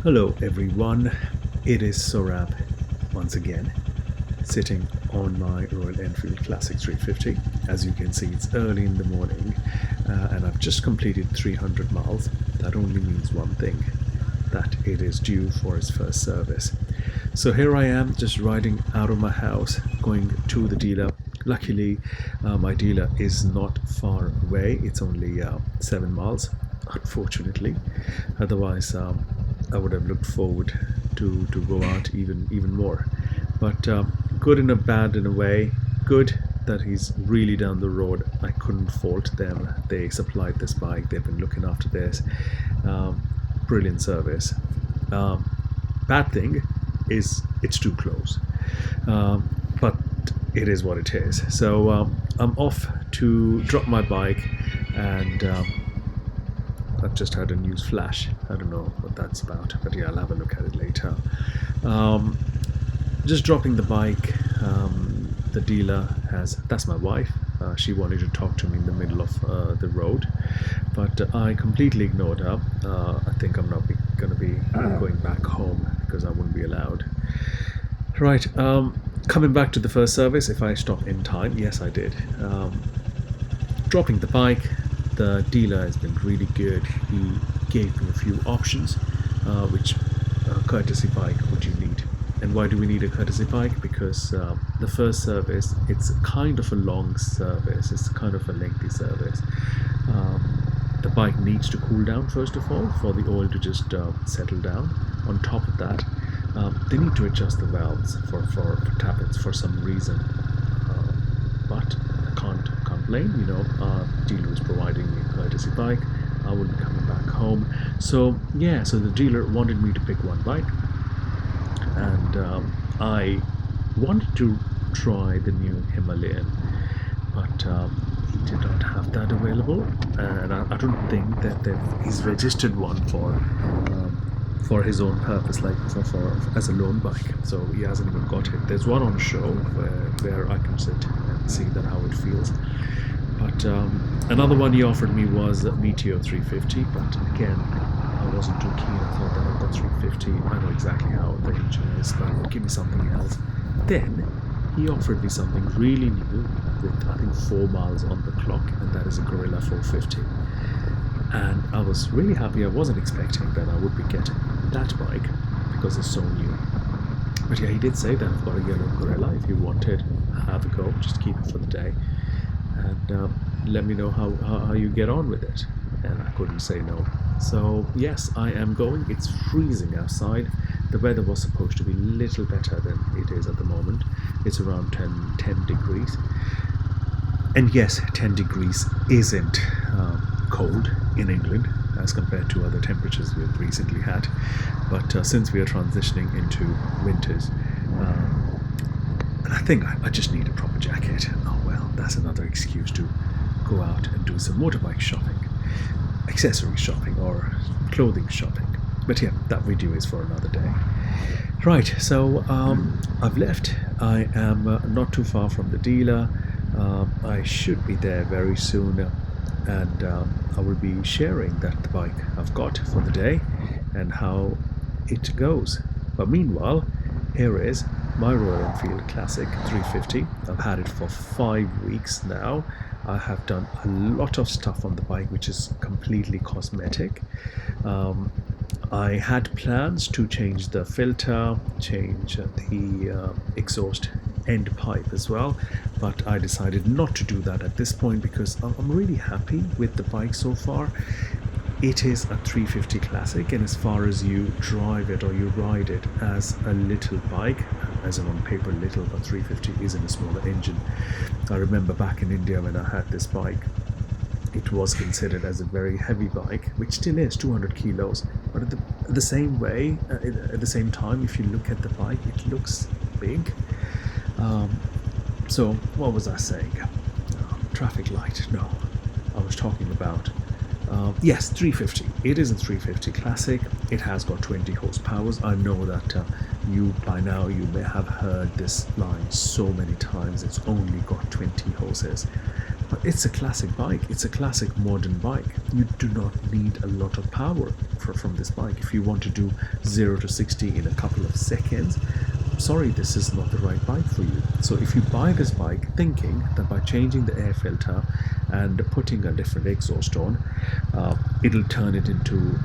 Hello everyone, it is Sorab once again, sitting on my Royal Enfield Classic 350. As you can see, it's early in the morning and I've just completed 300 miles. That only means one thing, that it is due for its first service. So here I am, just riding out of my house, going to the dealer. Luckily, my dealer is not far away. It's only 7 miles, unfortunately. Otherwise, I would have looked forward to go out even more. But good in a bad in a way. Good that he's really down the road. I couldn't fault them. They supplied this bike. They've been looking after this. Brilliant service. Bad thing is it's too close. But it is what it is. So I'm off to drop my bike, and I've just had a news flash. I don't know what that's about, but yeah, I'll have a look at it later. Just dropping the bike. The dealer that's my wife. She wanted to talk to me in the middle of the road, but I completely ignored her. I think I'm not going to be going back home because I wouldn't be allowed. Right, coming back to the first service, if I stop in time, yes I did. Dropping the bike, the dealer has been really good. He gave me a few options, which courtesy bike would you need? And why do we need a courtesy bike? Because the first service, it's kind of a long service, it's kind of a lengthy service. The bike needs to cool down first of all for the oil to just settle down. On top of that, they need to adjust the valves for tappets for some reason. But I can't blame, our dealer is providing me a courtesy bike. I will be coming back home. So the dealer wanted me to pick one bike, and I wanted to try the new Himalayan, but he did not have that available, and I don't think that he's registered one for his own purpose, like for as a loan bike. So he hasn't even got it. There's one on show where I can sit and see that how it feels. But another one he offered me was a Meteor 350, but again, I wasn't too keen. I thought that I've got 350. I know exactly how the engine is, but give me something else. Then he offered me something really new with I think 4 miles on the clock, and that is a Guerrilla 450. And I was really happy. I wasn't expecting that I would be getting that bike because it's so new. But yeah, he did say that I've got a yellow Guerrilla. If you want it, have a go. Just keep it for the day, and let me know how you get on with it. And I couldn't say no. So yes, I am going. It's freezing outside. The weather was supposed to be a little better than it is at the moment. It's around 10 degrees. And yes, 10 degrees isn't cold in England as compared to other temperatures we've recently had. But since we are transitioning into winters, I think I just need a proper jacket. Oh well, that's another excuse to go out and do some motorbike shopping, accessory shopping or clothing shopping. But yeah, that video is for another day. Right, so I've left. I am not too far from the dealer. I should be there very soon, and I will be sharing the bike I've got for the day and how it goes. But meanwhile, here is my Royal Enfield Classic 350. I've had it for 5 weeks now. I have done a lot of stuff on the bike which is completely cosmetic. I had plans to change the filter, change the exhaust end pipe as well, but I decided not to do that at this point because I'm really happy with the bike so far. It is a 350 Classic, and as far as you drive it or you ride it as a little bike, as in on paper little, but 350 is in a smaller engine. I remember back in India when I had this bike, it was considered as a very heavy bike, which still is 200 kilos, but at the same way, at the same time, if you look at the bike, it looks big. So what was I saying? Traffic light. No, I was talking about yes, 350. It is a 350 Classic. It has got 20 horsepower. I know that by now you may have heard this line so many times. It's only got 20 horses. But it's a classic bike. It's a classic modern bike. You do not need a lot of power from this bike. If you want to do 0 to 60 in a couple of seconds, sorry, this is not the right bike for you. So if you buy this bike thinking that by changing the air filter and putting a different exhaust on, it'll turn it into,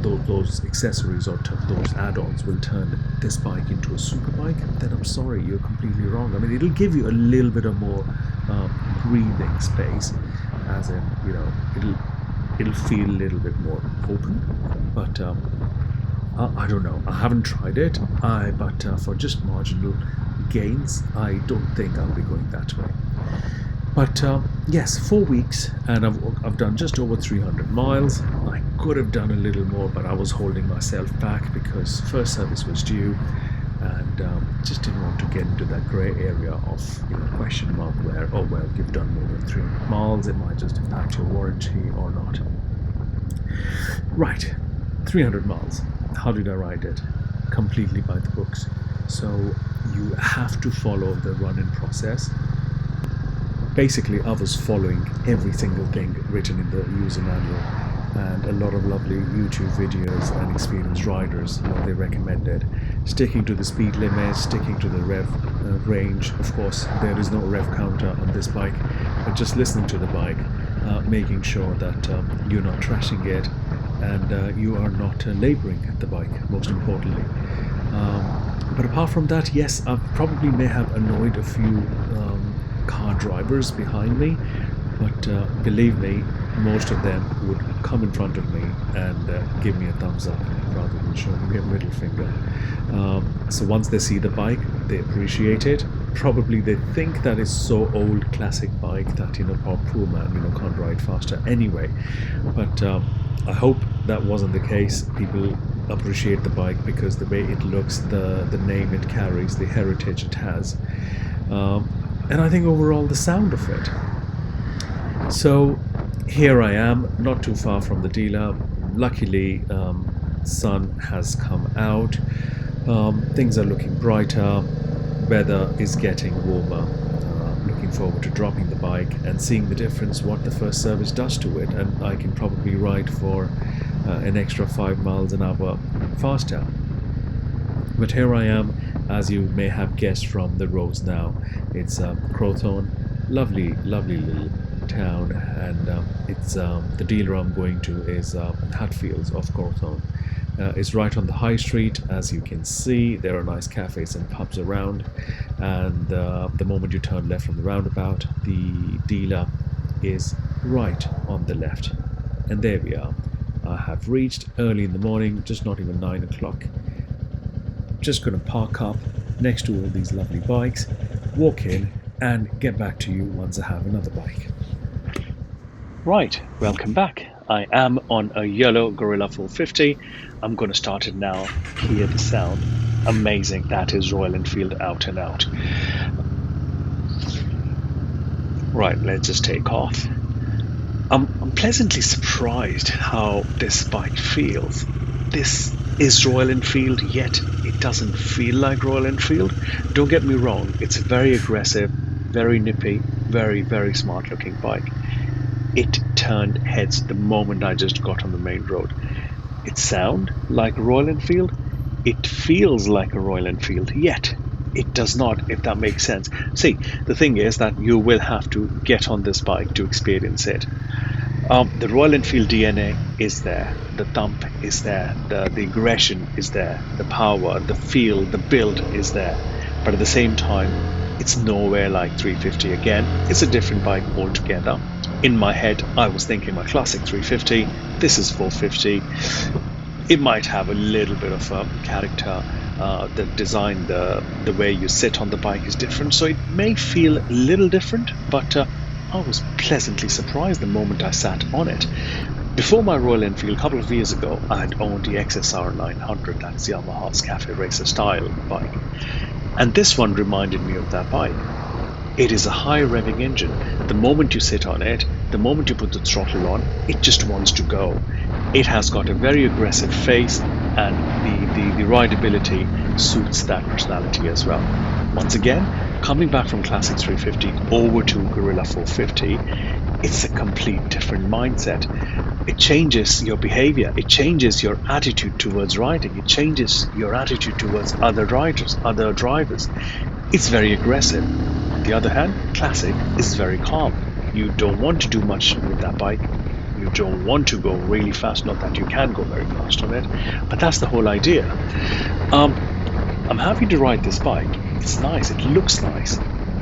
those accessories or those add-ons will turn this bike into a super bike, then I'm sorry, you're completely wrong. I mean, it'll give you a little bit of more breathing space, as in, it'll feel a little bit more open, but I don't know. I haven't tried it. But for just marginal gains, I don't think I'll be going that way. But yes, 4 weeks, and I've done just over 300 miles. I could have done a little more, but I was holding myself back because first service was due, and just didn't want to get into that grey area of question mark where, oh well, you've done more than 300 miles, it might just impact your warranty or not. Right, 300 miles. How did I ride it? Completely by the books. So you have to follow the run-in process. Basically, I was following every single thing written in the user manual, and a lot of lovely YouTube videos and experienced riders, what they recommended. Sticking to the speed limit, sticking to the rev range. Of course, there is no rev counter on this bike, but just listening to the bike, making sure that you're not trashing it, and you are not labouring the bike, most importantly. But apart from that, yes, I probably may have annoyed a few car drivers behind me, but believe me, most of them would come in front of me and give me a thumbs up rather than showing me a middle finger. So once they see the bike, they appreciate it. Probably they think that it's so old classic bike that poor man can't ride faster anyway. But I hope that wasn't the case. People appreciate the bike because the way it looks, the name it carries, the heritage it has, and I think overall the sound of it. So here I am, not too far from the dealer. Luckily, sun has come out. Things are looking brighter. Weather is getting warmer. Looking forward to dropping the bike and seeing the difference what the first service does to it, and I can probably ride for an extra 5 miles an hour faster. But here I am, as you may have guessed from the roads now. It's Crowthorne, lovely little town, and it's the dealer I'm going to is Hatfields of Crowthorne. It's right on the high street. As you can see, there are nice cafes and pubs around, and the moment you turn left from the roundabout, the dealer is right on the left. And there we are. I have reached early in the morning, just not even 9 o'clock. Just going to park up next to all these lovely bikes, walk in, and get back to you once I have another bike. Right, welcome back. I am on a yellow Guerrilla 450. I'm going to start it now. Hear the sound. Amazing. That is Royal Enfield out and out. Right, let's just take off. I'm pleasantly surprised how this bike feels. This is Royal Enfield, yet it doesn't feel like Royal Enfield. Don't get me wrong, it's a very aggressive, very nippy, very, very smart looking bike. It turned heads the moment I just got on the main road. It sounds like a Royal Enfield. It feels like a Royal Enfield, yet it does not, if that makes sense. See, the thing is that you will have to get on this bike to experience it. The Royal Enfield DNA is there, the thump is there, the aggression is there, the power, the feel, the build is there. But at the same time, it's nowhere like 350 again. It's a different bike altogether. In my head, I was thinking my classic 350, this is 450. It might have a little bit of character. The design, the way you sit on the bike is different, so it may feel a little different, but I was pleasantly surprised the moment I sat on it. Before my Royal Enfield, a couple of years ago, I had owned the XSR 900, that's Yamaha's Cafe Racer style bike. And this one reminded me of that bike. It is a high revving engine. The moment you sit on it, the moment you put the throttle on, it just wants to go. It has got a very aggressive face, and the rideability suits that personality as well. Once again, coming back from Classic 350 over to Guerrilla 450, it's a complete different mindset. It changes your behavior, it changes your attitude towards riding, it changes your attitude towards other riders, other drivers. It's very aggressive. On the other hand, Classic is very calm. You don't want to do much with that bike. You don't want to go really fast, not that you can go very fast on it, but that's the whole idea. I'm happy to ride this bike. It's nice, it looks nice.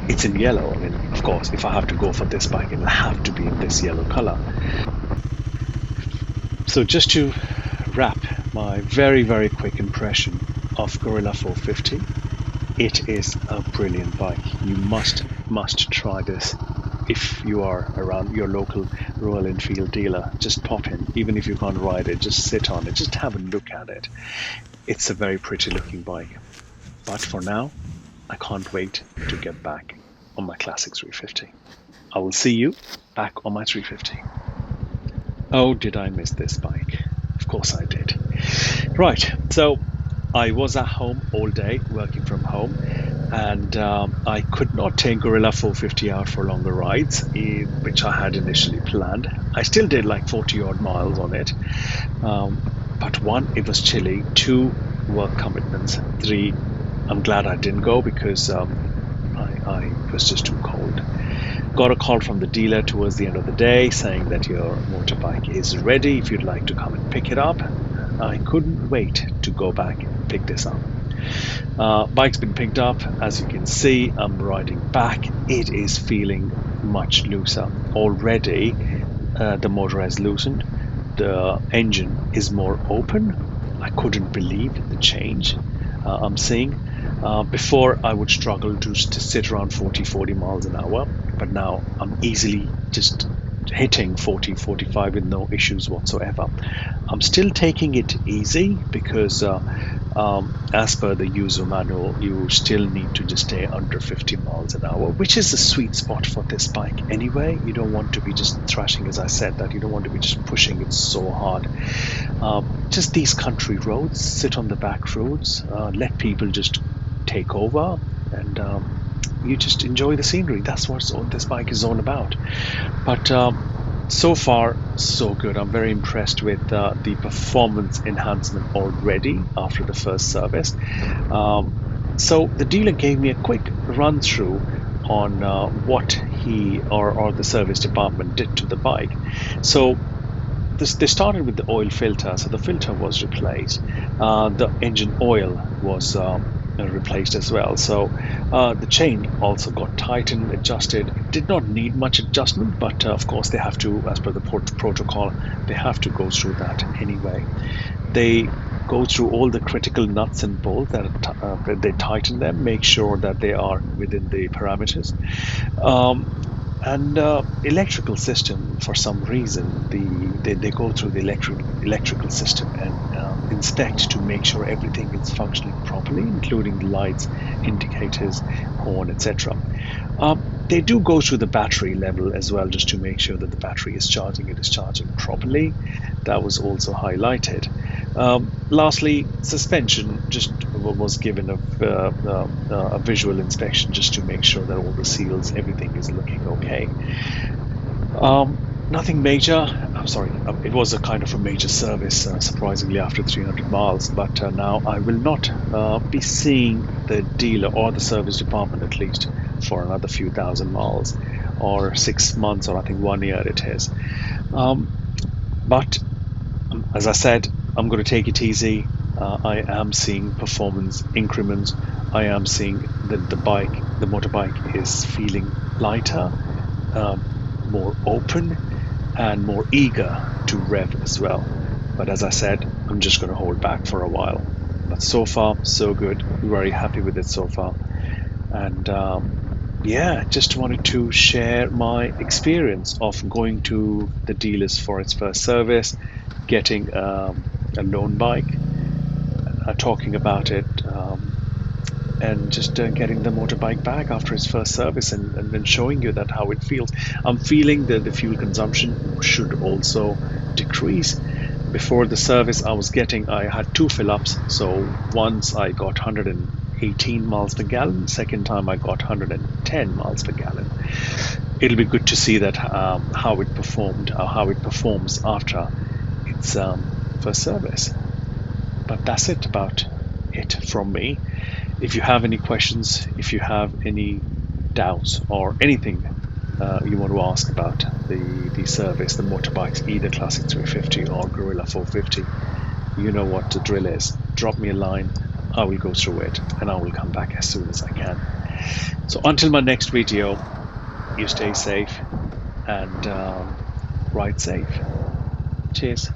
It's in yellow. I mean, of course, if I have to go for this bike, it'll have to be in this yellow color. So just to wrap my very, very quick impression of Guerrilla 450, it is a brilliant bike. You must try this. If you are around your local Royal Enfield dealer, just pop in. Even if you can't ride it, just sit on it, just have a look at it. It's a very pretty looking bike. But for now, I can't wait to get back on my Classic 350. I will see you back on my 350. Oh, did I miss this bike? Of course I did. Right, so I was at home all day, working from home, and I could not take Guerrilla 450 out for longer rides, which I had initially planned. I still did like 40 odd miles on it, but one, it was chilly, two, work commitments, three, I'm glad I didn't go because I was just too cold. Got a call from the dealer towards the end of the day saying that your motorbike is ready if you'd like to come and pick it up. I couldn't wait to go back and pick this up. Bike's been picked up. As you can see, I'm riding back. It is feeling much looser. Already the motor has loosened. The engine is more open. I couldn't believe the change I'm seeing. Before I would struggle to sit around 40 miles an hour, but now I'm easily just hitting 40-45 with no issues whatsoever. I'm still taking it easy because as per the user manual, you still need to just stay under 50 miles an hour, which is the sweet spot for this bike anyway. You don't want to be just thrashing, as I said, that you don't want to be just pushing it so hard. Just these country roads, sit on the back roads, let people just take over, and you just enjoy the scenery. That's what this bike is all about. But so far so good. I'm very impressed with the performance enhancement already after the first service. So the dealer gave me a quick run through on what he or the service department did to the bike. So they started with the oil filter, so the filter was replaced. The engine oil was replaced as well. So the chain also got tightened, adjusted. It did not need much adjustment, but of course they have to, as per the protocol, they have to go through that anyway. They go through all the critical nuts and bolts that they tighten them, make sure that they are within the parameters. And electrical system, for some reason, they go through the electrical system and inspect to make sure everything is functioning properly, including the lights, indicators, horn, etc. They do go through the battery level as well, just to make sure that the battery is charging, it is charging properly. That was also highlighted. Lastly, suspension just was given a visual inspection just to make sure that all the seals, everything is looking okay. Nothing major. I'm sorry, it was a kind of a major service, surprisingly, after 300 miles, but now I will not be seeing the dealer or the service department, at least for another few thousand miles, or 6 months, or I think 1 year it is. But as I said, I'm going to take it easy. I am seeing performance increments. I am seeing that the motorbike is feeling lighter, more open, and more eager to rev as well. But as I said, I'm just going to hold back for a while. But so far, so good. Very happy with it so far. And yeah, just wanted to share my experience of going to the dealers for its first service, getting a loan bike, talking about it, and just getting the motorbike back after its first service, and then showing you that how it feels. I'm feeling that the fuel consumption should also decrease, Before the service I had two fill-ups. So once I got 118 miles per gallon, second time I got 110 miles per gallon. It'll be good to see that how it performed, or how it performs after its first service. But that's about it from me. If you have any questions, if you have any doubts or anything you want to ask about the service, the motorbikes, either Classic 350 or Guerrilla 450, you know what the drill is. Drop me a line, I will go through it, and I will come back as soon as I can. So until my next video, you stay safe and ride safe. Cheers.